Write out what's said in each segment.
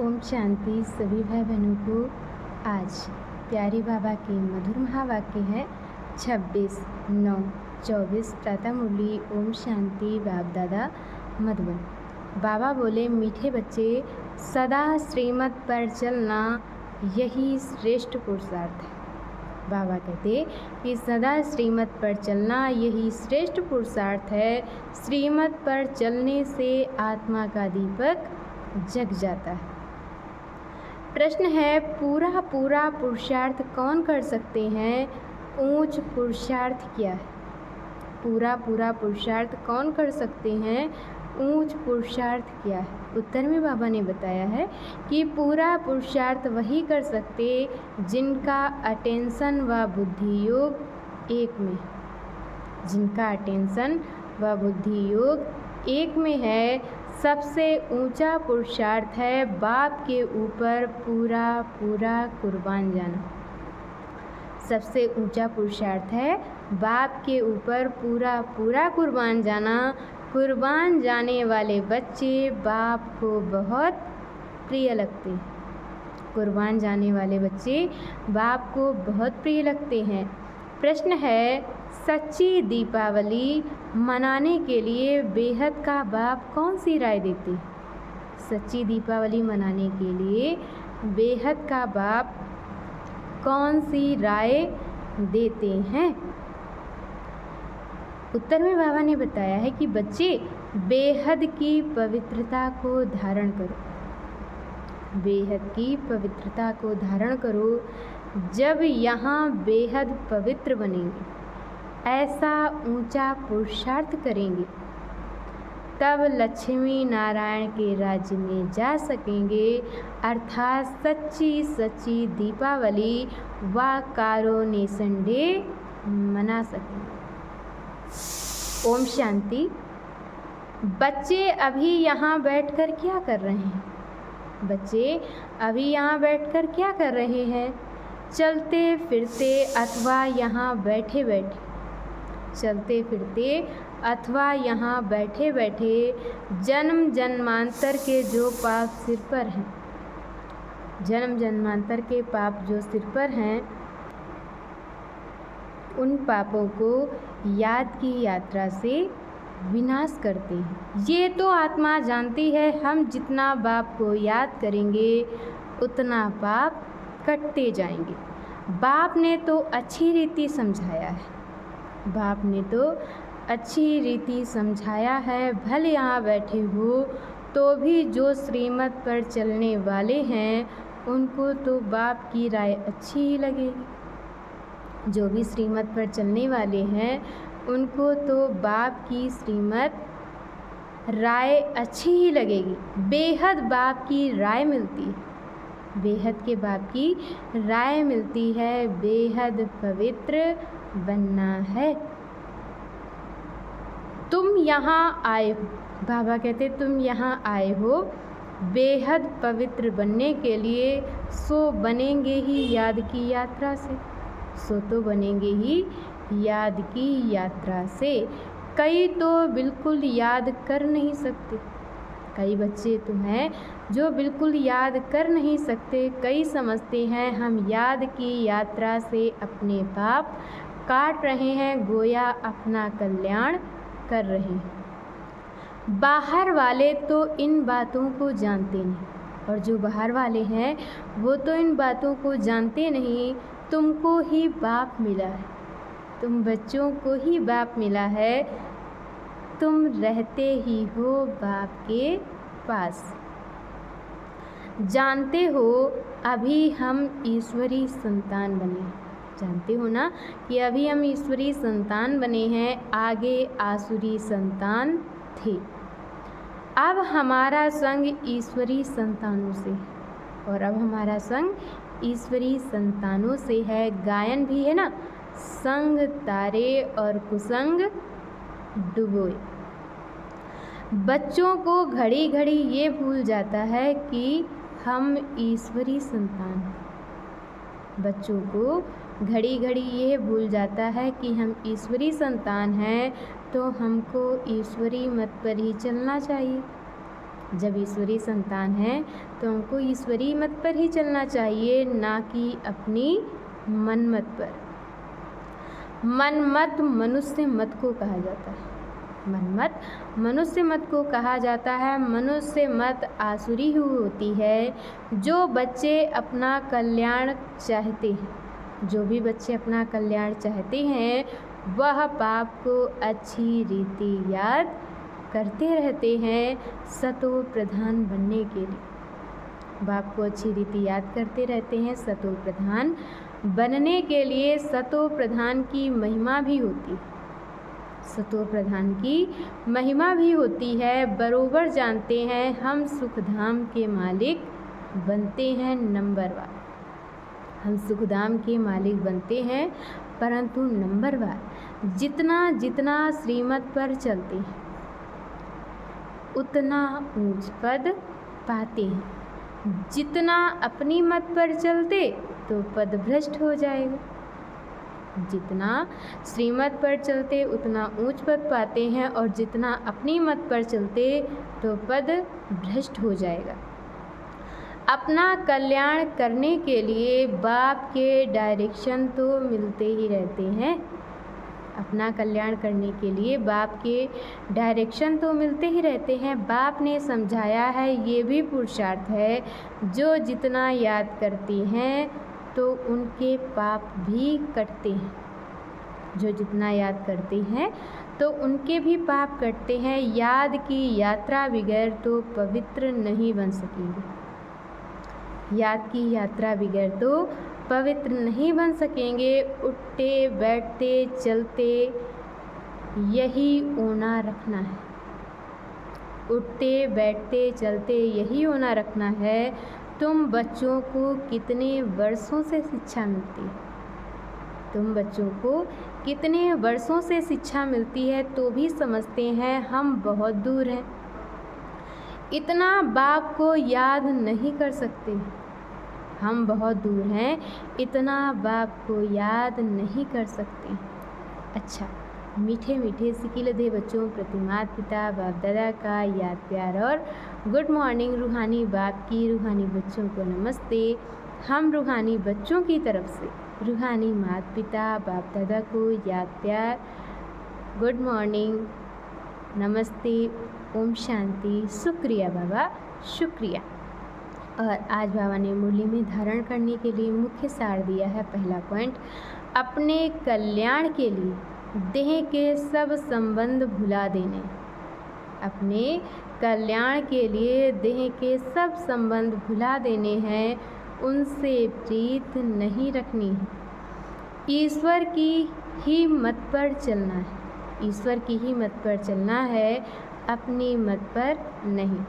ओम शांति। सभी भाई बहनों को आज प्यारी बाबा के मधुर महावाक्य है 26/9/24 प्रातः मुरली। ओम शांति। बाप दादा मधुबन। बाबा बोले, मीठे बच्चे, सदा श्रीमत पर चलना यही श्रेष्ठ पुरुषार्थ है। बाबा कहते कि सदा श्रीमत पर चलना यही श्रेष्ठ पुरुषार्थ है। श्रीमत पर चलने से आत्मा का दीपक जग जाता है। प्रश्न है, पूरा पुरुषार्थ कौन कर सकते हैं? ऊंच पुरुषार्थ क्या है? पूरा पुरुषार्थ कौन कर सकते हैं? ऊंच पुरुषार्थ क्या है? उत्तर में बाबा ने बताया है कि पूरा पुरुषार्थ वही कर सकते जिनका अटेंशन व बुद्धि योग एक में, जिनका अटेंशन व बुद्धि योग एक में है। सबसे ऊंचा पुरुषार्थ है बाप के ऊपर पूरा कुर्बान जाना। सबसे ऊंचा पुरुषार्थ है बाप के ऊपर पूरा कुर्बान जाना। कुर्बान जाने वाले बच्चे बाप को बहुत प्रिय लगते हैं। कुर्बान जाने वाले बच्चे बाप को बहुत प्रिय लगते हैं। प्रश्न है, सच्ची दीपावली मनाने के लिए बेहद का बाप कौन सी राय देते? सच्ची दीपावली मनाने के लिए बेहद का बाप कौन सी राय देते हैं? उत्तर में बाबा ने बताया है कि बच्चे, बेहद की पवित्रता को धारण करो। बेहद की पवित्रता को धारण करो। जब यहाँ बेहद पवित्र बनेंगे, ऐसा ऊंचा पुरुषार्थ करेंगे, तब लक्ष्मी नारायण के राज्य में जा सकेंगे। अर्थात सच्ची दीपावली व कारोनेशन डे मना सकेंगे। ओम शांति। बच्चे अभी यहाँ बैठकर क्या कर रहे हैं? बच्चे अभी यहाँ बैठकर क्या कर रहे हैं? चलते फिरते अथवा यहाँ बैठे बैठे, चलते फिरते अथवा यहाँ बैठे बैठे जन्म जन्मांतर के जो पाप सिर पर हैं, जन्म जन्मांतर के पाप जो सिर पर हैं, उन पापों को याद की यात्रा से विनाश करते हैं। ये तो आत्मा जानती है, हम जितना बाप को याद करेंगे उतना पाप कटते जाएंगे। बाप ने तो अच्छी रीति समझाया है। बाप ने तो अच्छी रीति समझाया है। भले यहाँ बैठे हो तो भी जो श्रीमत पर चलने वाले हैं उनको तो बाप की राय अच्छी ही लगेगी। जो भी श्रीमत पर चलने वाले हैं उनको तो बाप की श्रीमत राय अच्छी ही लगेगी। बेहद बाप की राय मिलती है, बेहद के बाप की राय मिलती है। बेहद पवित्र बनना है। तुम यहाँ आए हो, बाबा कहते तुम यहाँ आए हो बेहद पवित्र बनने के लिए, सो बनेंगे ही याद की यात्रा से। सो तो बनेंगे ही याद की यात्रा से। कई तो बिल्कुल याद कर नहीं सकते। कई बच्चे तो हैं जो बिल्कुल याद कर नहीं सकते। कई समझते हैं हम याद की यात्रा से अपने पाप काट रहे हैं, गोया अपना कल्याण कर रहे हैं। बाहर वाले तो इन बातों को जानते नहीं, और जो बाहर वाले हैं वो तो इन बातों को जानते नहीं। तुमको ही बाप मिला है, तुम बच्चों को ही बाप मिला है। तुम रहते ही हो बाप के पास। जानते हो अभी हम ईश्वरी संतान बने। जानते हो ना कि अभी हम ईश्वरी संतान बने हैं, आगे आसुरी संतान थे। अब हमारा संग ईश्वरी संतानों से, और अब हमारा संग ईश्वरी संतानों से है। गायन भी है ना, संग तारे और कुसंग डुबोए। बच्चों को घड़ी घड़ी ये भूल जाता है कि हम ईश्वरी संतान हैं। बच्चों को घड़ी घड़ी ये भूल जाता है कि हम ईश्वरी संतान हैं, तो हमको ईश्वरी मत पर ही चलना चाहिए। जब ईश्वरीय संतान हैं तो हमको ईश्वरीय मत पर ही चलना चाहिए, ना कि अपनी मनमत पर। मनमत मनुष्य मत को कहा जाता है। मनमत मनुष्य मत को कहा जाता है। मनुष्य मत आसुरी ही होती है। जो बच्चे अपना कल्याण चाहते हैं, जो भी बच्चे अपना कल्याण चाहते हैं, वह पाप को अच्छी रीति याद करते रहते हैं सतो प्रधान बनने के लिए। बाप को अच्छी रीति याद करते रहते हैं सतो प्रधान बनने के लिए। सतो प्रधान की महिमा भी होती है। सतो प्रधान की महिमा भी होती है। बरोबर जानते हैं हम सुखधाम के मालिक बनते हैं नंबरवार। हम सुखधाम के मालिक बनते हैं, परंतु नंबरवार। जितना जितना श्रीमत पर चलते हैं उतना ऊंच पद पाते हैं। जितना अपनी मत पर चलते तो पद भ्रष्ट हो जाएगा। जितना श्रीमत पर चलते उतना ऊंच पद पाते हैं, और जितना अपनी मत पर चलते तो पद भ्रष्ट हो जाएगा। अपना कल्याण करने के लिए बाप के डायरेक्शन तो मिलते ही रहते हैं। अपना कल्याण करने के लिए बाप के डायरेक्शन तो मिलते ही रहते हैं। बाप ने समझाया है, ये भी पुरुषार्थ है। जो जितना याद करते हैं तो उनके पाप भी कटते हैं। जो जितना याद करते हैं तो उनके भी पाप कटते हैं। याद की यात्रा बगैर तो पवित्र नहीं बन सकेंगे। याद की यात्रा बगैर तो पवित्र नहीं बन सकेंगे। उठते बैठते चलते यही ओना रखना है। उठते बैठते चलते यही ओना रखना है। तुम बच्चों को कितने वर्षों से शिक्षा मिलती है? तुम बच्चों को कितने वर्षों से शिक्षा मिलती है तो भी समझते हैं हम बहुत दूर हैं। इतना बाप को याद नहीं कर सकते। हम बहुत दूर हैं, इतना बाप को याद नहीं कर सकते। अच्छा, मीठे मीठे सिकिलधे बच्चों प्रति माता पिता बाप दादा का याद प्यार और गुड मॉर्निंग। रूहानी बाप की रूहानी बच्चों को नमस्ते। हम रूहानी बच्चों की तरफ से रूहानी माता पिता बाप दादा को याद प्यार, गुड मॉर्निंग, नमस्ते, ओम शांति, शुक्रिया बाबा, शुक्रिया। और आज बाबा ने मुरली में धारण करने के लिए मुख्य सार दिया है। पहला पॉइंट, अपने कल्याण के लिए देह के सब संबंध भुला देने। अपने कल्याण के लिए देह के सब संबंध भुला देने हैं, उनसे प्रीत नहीं रखनी है। ईश्वर की ही मत पर चलना है। ईश्वर की ही मत पर चलना है, अपनी मत पर नहीं।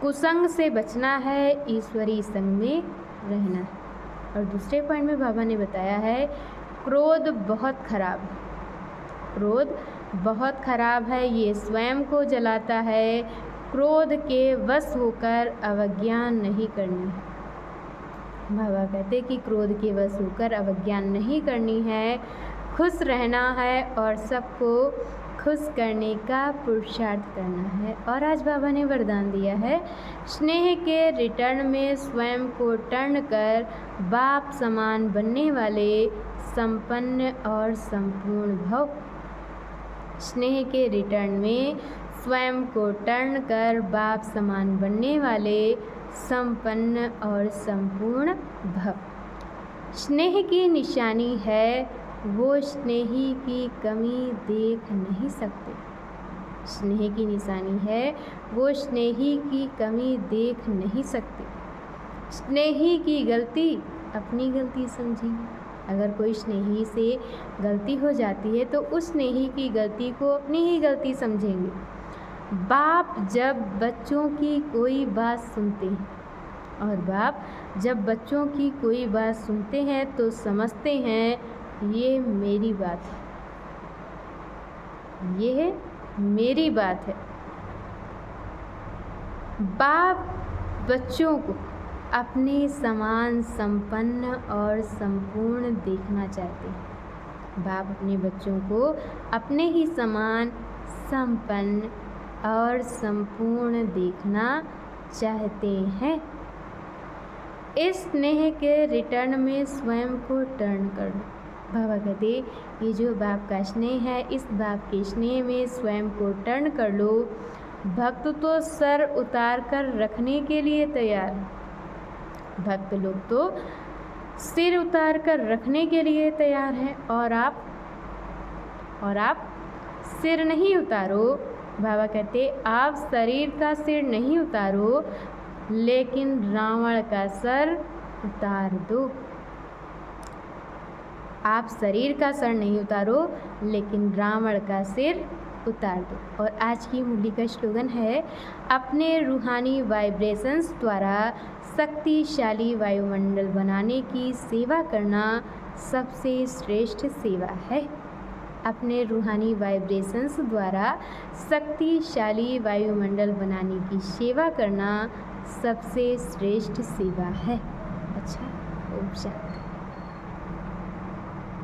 कुसंग से बचना है, ईश्वरीय संग में रहना है। और दूसरे पॉइंट में बाबा ने बताया है, क्रोध बहुत खराब है। क्रोध बहुत खराब है, ये स्वयं को जलाता है। क्रोध के वश होकर अवज्ञा नहीं करनी है। बाबा कहते कि क्रोध के वश होकर अवज्ञा नहीं करनी है, खुश रहना है और सबको खुश करने का पुरुषार्थ करना है। और आज बाबा ने वरदान दिया है, स्नेह के रिटर्न में स्वयं को टर्न कर बाप समान बनने वाले संपन्न और संपूर्ण भव। स्नेह के रिटर्न में स्वयं को टर्न कर बाप समान बनने वाले संपन्न और संपूर्ण भव। स्नेह की निशानी है, वो स्नेही की कमी देख नहीं सकते। स्नेह की निशानी है, वो स्नेही की कमी देख नहीं सकते। स्नेही की गलती अपनी गलती समझी। अगर कोई स्नेही से गलती हो जाती है तो उस स्नेही की गलती को अपनी ही गलती समझेंगे। बाप जब बच्चों की कोई बात सुनते हैं, और बाप जब बच्चों की कोई बात सुनते हैं तो समझते हैं ये मेरी बात है, ये मेरी बात है। बाप बच्चों को अपने समान संपन्न और संपूर्ण देखना चाहते हैं। बाप अपने बच्चों को अपने ही समान संपन्न और संपूर्ण देखना चाहते हैं। इस स्नेह के रिटर्न में स्वयं को टर्न कर लो। बाबा कहते ये जो बाप का स्नेह है, इस बाप के स्नेह में स्वयं को टर्न कर लो। भक्त तो सर उतार कर रखने के लिए तैयार है। भक्त लोग तो सिर उतार कर रखने के लिए तैयार हैं, और आप सिर नहीं उतारो। बाबा कहते आप शरीर का सिर नहीं उतारो, लेकिन रावण का सर उतार दो। आप शरीर का सर नहीं उतारो, लेकिन रावण का सिर उतार दो। और आज की मुरली का स्लोगन है, अपने रूहानी वाइब्रेशंस द्वारा शक्तिशाली वायुमंडल बनाने की सेवा करना सबसे श्रेष्ठ सेवा है। अपने रूहानी वाइब्रेशंस द्वारा शक्तिशाली वायुमंडल बनाने की सेवा करना सबसे श्रेष्ठ सेवा है। अच्छा, ओम शांति।